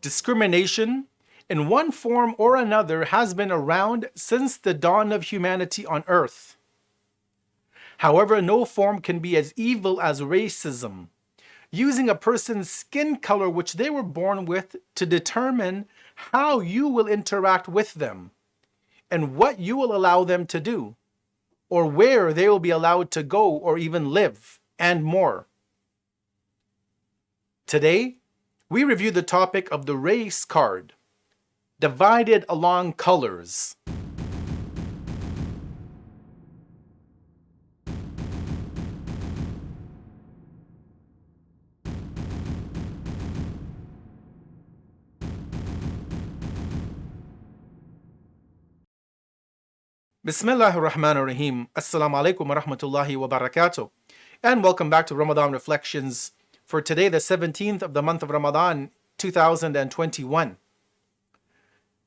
Discrimination, in one form or another, has been around since the dawn of humanity on earth. However, no form can be as evil as racism, using a person's skin color which they were born with to determine how you will interact with them and what you will allow them to do, or where they will be allowed to go or even live, and more. Today, we review the topic of the race card, divided along colors. Bismillah ar-Rahman ar-Rahim. Assalamu alaikum wa rahmatullahi wa barakatuh. And welcome back to Ramadan Reflections for today, the 17th of the month of Ramadan, 2021.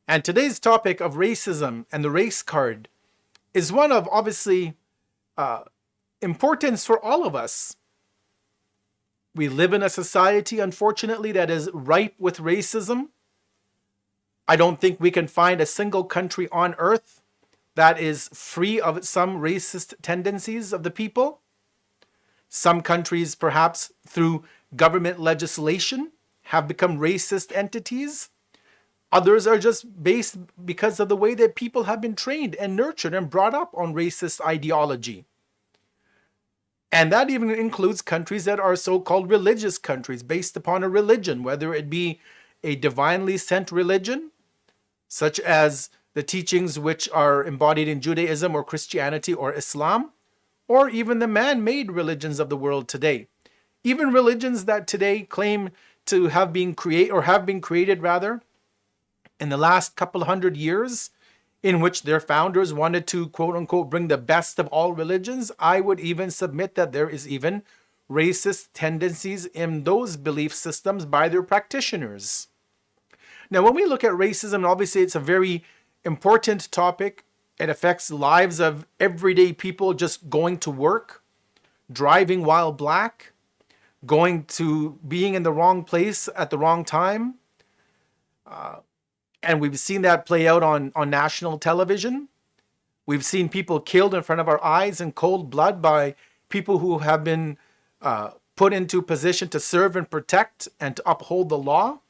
And today's topic of racism and the race card is one of obviously importance for all of us. We live in a society, unfortunately, that is ripe with racism. I don't think we can find a single country on earth that is free of some racist tendencies of the people. Some countries, perhaps through government legislation, have become racist entities. Others are just based because of the way that people have been trained and nurtured and brought up on racist ideology. And that even includes countries that are so-called religious countries, based upon a religion, whether it be a divinely sent religion, such as the teachings which are embodied in Judaism or Christianity or Islam, or even the man-made religions of the world today. Even religions that today claim to have been created rather in the last couple hundred years, in which their founders wanted to quote-unquote bring the best of all religions. I would even submit that there is even racist tendencies in those belief systems by their practitioners. Now, when we look at racism, obviously it's a very important topic. It affects lives of everyday people just going to work, driving while black, being in the wrong place at the wrong time. And we've seen that play out on national television. We've seen people killed in front of our eyes in cold blood by people who have been put into position to serve and protect and to uphold the law.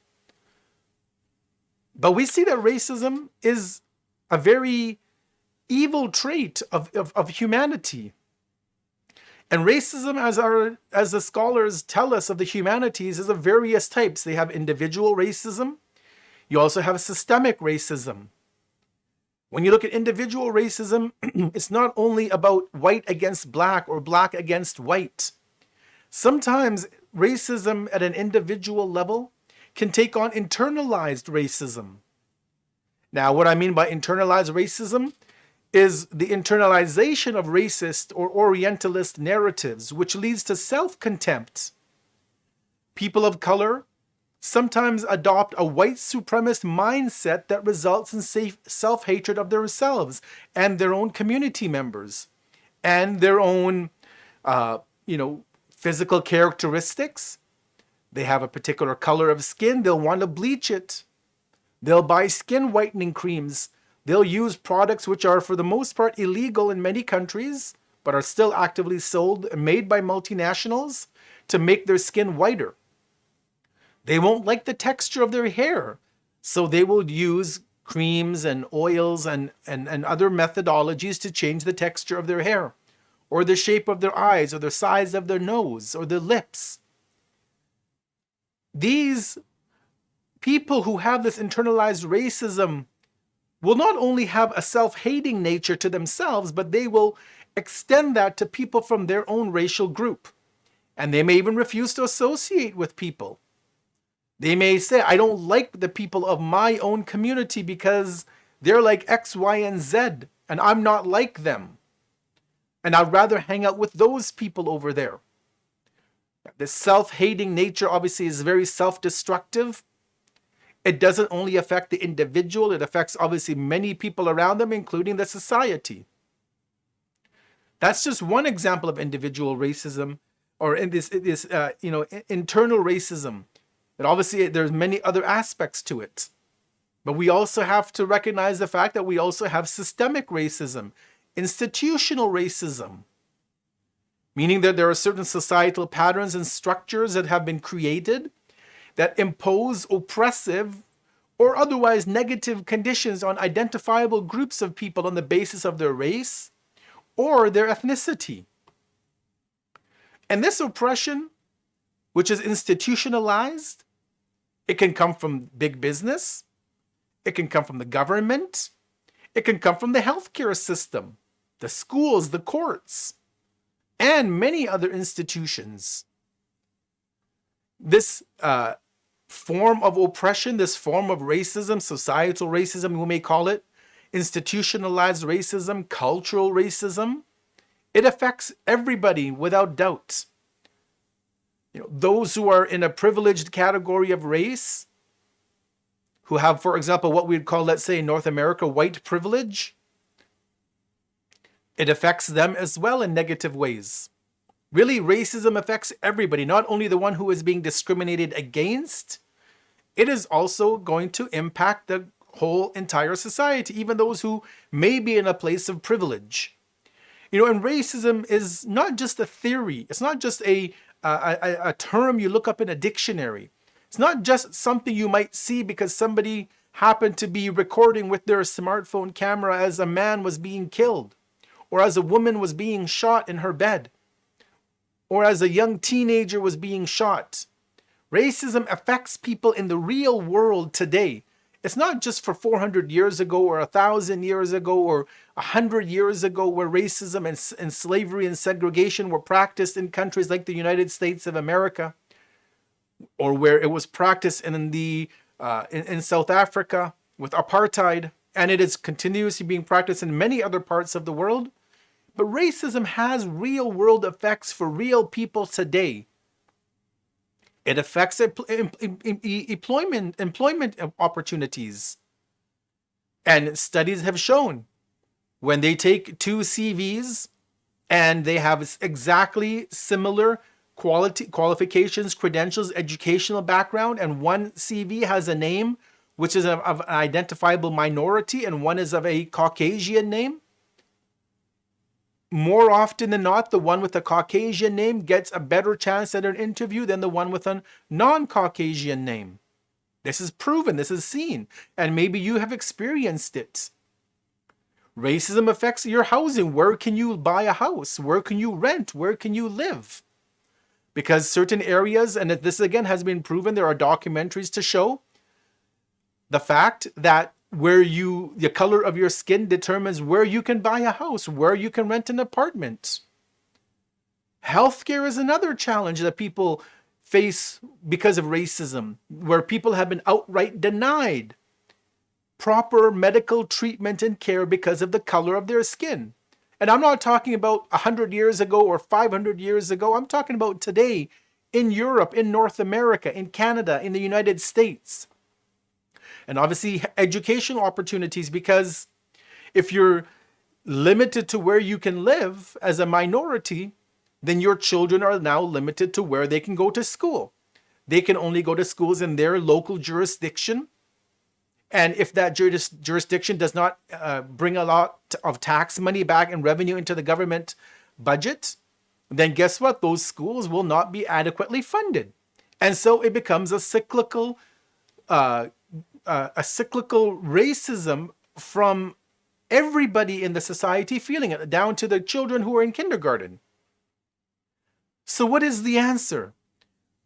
But we see that racism is a very evil trait of humanity. And racism, as the scholars tell us of the humanities, is of various types. They have individual racism. You also have systemic racism. When you look at individual racism, it's not only about white against black or black against white. Sometimes racism at an individual level can take on internalized racism. Now, what I mean by internalized racism is the internalization of racist or Orientalist narratives, which leads to self-contempt. People of color sometimes adopt a white supremacist mindset that results in self-hatred of themselves and their own community members and their own, physical characteristics. They have a particular color of skin, they'll want to bleach it. They'll buy skin whitening creams. They'll use products which are for the most part illegal in many countries, but are still actively sold and made by multinationals to make their skin whiter. They won't like the texture of their hair, so they will use creams and oils and other methodologies to change the texture of their hair, or the shape of their eyes, or the size of their nose, or their lips. These people who have this internalized racism will not only have a self-hating nature to themselves, but they will extend that to people from their own racial group. And they may even refuse to associate with people. They may say, I don't like the people of my own community because they're like X, Y, and Z, and I'm not like them. And I'd rather hang out with those people over there. This self-hating nature obviously is very self-destructive. It doesn't only affect the individual, it affects obviously many people around them, including the society. That's just one example of individual racism, or in this internal racism. And obviously there's many other aspects to it. But we also have to recognize the fact that we also have systemic racism, institutional racism, meaning that there are certain societal patterns and structures that have been created that impose oppressive or otherwise negative conditions on identifiable groups of people on the basis of their race or their ethnicity. And this oppression, which is institutionalized, it can come from big business, it can come from the government, it can come from the healthcare system, the schools, the courts, and many other institutions. This form of oppression, this form of racism, societal racism, we may call it, institutionalized racism, cultural racism, it affects everybody without doubt. Those who are in a privileged category of race, who have, for example, what we'd call, let's say in North America, white privilege, it affects them as well in negative ways. Really, racism affects everybody, not only the one who is being discriminated against, it is also going to impact the whole entire society, even those who may be in a place of privilege. And racism is not just a theory. It's not just a term you look up in a dictionary. It's not just something you might see because somebody happened to be recording with their smartphone camera as a man was being killed, or as a woman was being shot in her bed, or as a young teenager was being shot. Racism affects people in the real world today. It's not just for 400 years ago or 1,000 years ago or 100 years ago where racism and slavery and segregation were practiced in countries like the United States of America, or where it was practiced in South Africa with apartheid, and it is continuously being practiced in many other parts of the world. But racism has real world effects for real people today. It affects employment opportunities. And studies have shown when they take two CVs and they have exactly similar qualifications, credentials, educational background, and one CV has a name which is of an identifiable minority and one is of a Caucasian name, more often than not, the one with the Caucasian name gets a better chance at an interview than the one with a non-Caucasian name. This is proven, this is seen, and maybe you have experienced it. Racism affects your housing. Where can you buy a house? Where can you rent? Where can you live? Because certain areas, and this again has been proven, there are documentaries to show the fact that the color of your skin determines where you can buy a house, where you can rent an apartment. Healthcare is another challenge that people face because of racism, where people have been outright denied proper medical treatment and care because of the color of their skin. And I'm not talking about 100 years ago or 500 years ago. I'm talking about today in Europe, in North America, in Canada, in the United States. And obviously educational opportunities, because if you're limited to where you can live as a minority, then your children are now limited to where they can go to school. They can only go to schools in their local jurisdiction. And if that jurisdiction does not bring a lot of tax money back and revenue into the government budget, then guess what? Those schools will not be adequately funded. And so it becomes a cyclical racism from everybody in the society feeling it, down to the children who are in kindergarten. So what is the answer?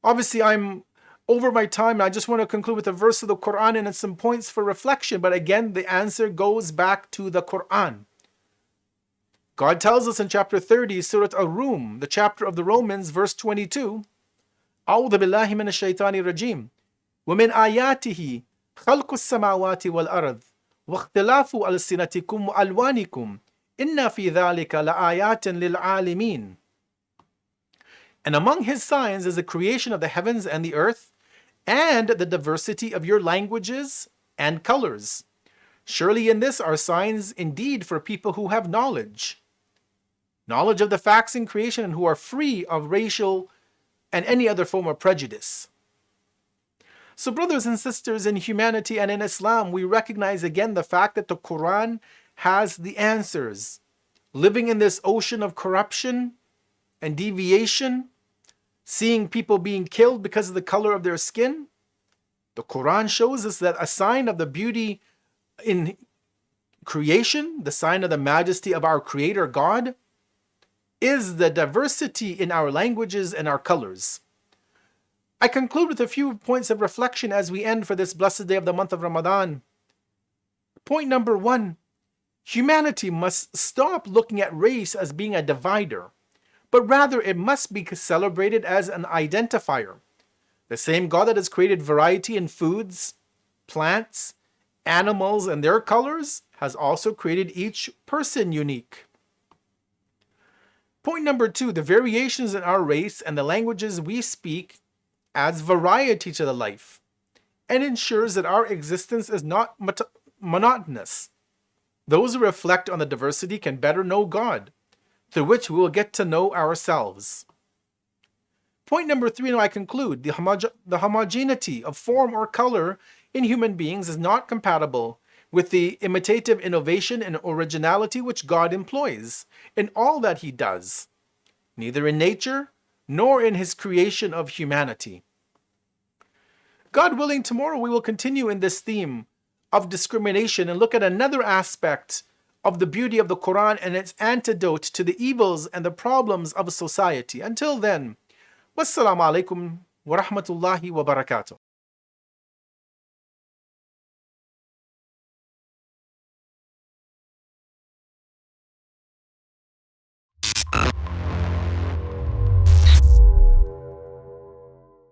Obviously, I'm over my time. I just want to conclude with a verse of the Quran and some points for reflection. But again, the answer goes back to the Quran. God tells us in chapter 30, Surah Ar-Rum, the chapter of the Romans, verse 22, أعوذ بالله من الشيطان الرجيم ومن آياته خلق السماوات والأرض واختلاف ألسنتكم وألوانكم إن في ذلك لآيات للعالمين. And among his signs is the creation of the heavens and the earth, and the diversity of your languages and colors. Surely in this are signs indeed for people who have knowledge of the facts in creation and who are free of racial and any other form of prejudice. So brothers and sisters in humanity and in Islam, we recognize again the fact that the Quran has the answers. Living in this ocean of corruption and deviation, seeing people being killed because of the color of their skin, the Quran shows us that a sign of the beauty in creation, the sign of the majesty of our Creator God, is the diversity in our languages and our colors. I conclude with a few points of reflection as we end for this blessed day of the month of Ramadan. Point number 1, humanity must stop looking at race as being a divider, but rather it must be celebrated as an identifier. The same God that has created variety in foods, plants, animals, and their colors has also created each person unique. Point number 2, the variations in our race and the languages we speak adds variety to the life and ensures that our existence is not monotonous. Those who reflect on the diversity can better know God, through which we will get to know ourselves. Point number 3, now I conclude, the homogeneity of form or color in human beings is not compatible with the imitative innovation and originality which God employs in all that He does, neither in nature nor in His creation of humanity. God willing, tomorrow we will continue in this theme of discrimination and look at another aspect of the beauty of the Quran and its antidote to the evils and the problems of society. Until then, wassalamu alaikum wa rahmatullahi wa barakatuh.